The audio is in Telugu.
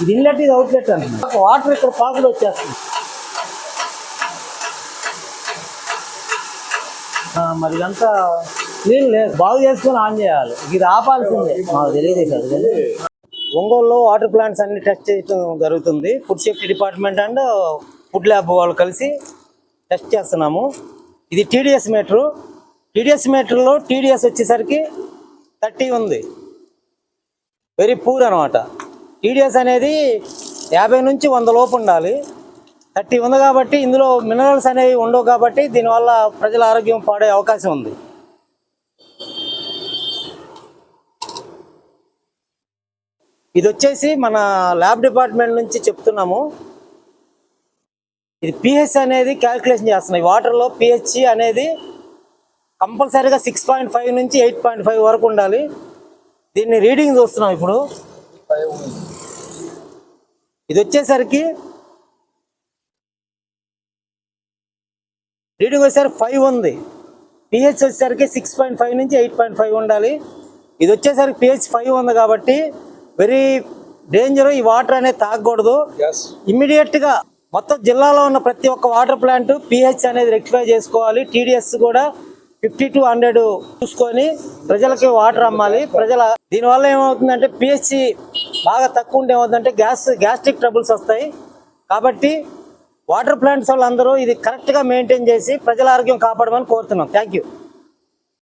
ఇది ఇన్లెట్, ఇది అవుట్లెట్ అంటున్నా. వాటర్ ఇక్కడ పాకులు వచ్చేస్తుంది. మరి ఇదంతా క్లీన్ లేదు, బాగు చేసుకుని ఆన్ చేయాలి. ఇది ఆపాల్సిందే. మాకు తెలియదు కదా. ఒంగోలులో వాటర్ ప్లాంట్స్ అన్ని టెస్ట్ చేయడం జరుగుతుంది. Food safety department and food lab వాళ్ళు కలిసి టెస్ట్ చేస్తున్నాము. ఇది టీడీఎస్ మీటరు. టీడీఎస్ మీటర్లో టీడీఎస్ వచ్చేసరికి 30 ఉంది. వెరీ పూర్ అనమాట. టీడీఎస్ అనేది 50 నుంచి 100 లోపు ఉండాలి. 30 ఉంది కాబట్టి ఇందులో మినరల్స్ అనేవి ఉండవు కాబట్టి దీనివల్ల ప్రజల ఆరోగ్యం పాడే అవకాశం ఉంది. ఇది వచ్చేసి మన ల్యాబ్ డిపార్ట్మెంట్ నుంచి చెప్తున్నాము. ఇది పిహెచ్ అనేది క్యాల్కులేషన్ చేస్తున్నాయి. వాటర్లో పిహెచ్ అనేది కంపల్సరీగా 6.5 నుంచి 8.5 వరకు ఉండాలి. దీన్ని రీడింగ్ చూస్తున్నాం ఇప్పుడు. ఇది వచ్చేసరికి రీడింగ్ వచ్చేసరికి 5 ఉంది. పిహెచ్ వచ్చేసరికి 6.5 నుంచి 8.5 ఉండాలి. ఇది వచ్చేసరికి పిహెచ్ 5 ఉంది కాబట్టి వెరీ డేంజర్. ఈ వాటర్ అనేది తాగకూడదు. ఇమ్మీడియట్గా మొత్తం జిల్లాలో ఉన్న ప్రతి ఒక్క వాటర్ ప్లాంట్ పిహెచ్ అనేది రెక్టిఫై చేసుకోవాలి. టీడీఎస్ కూడా 50 to 100 చూసుకొని ప్రజలకి వాటర్ అమ్మాలి. దీనివల్ల ఏమవుతుందంటే పిహెచ్ బాగా తక్కువ ఉంటే ఏమవుతుందంటే గ్యాస్ట్రిక్ ట్రబుల్స్ వస్తాయి. కాబట్టి వాటర్ ప్లాంట్స్ వాళ్ళందరూ ఇది కరెక్ట్గా మెయింటైన్ చేసి ప్రజల ఆరోగ్యం కాపాడమని కోరుతున్నాం. Thank you.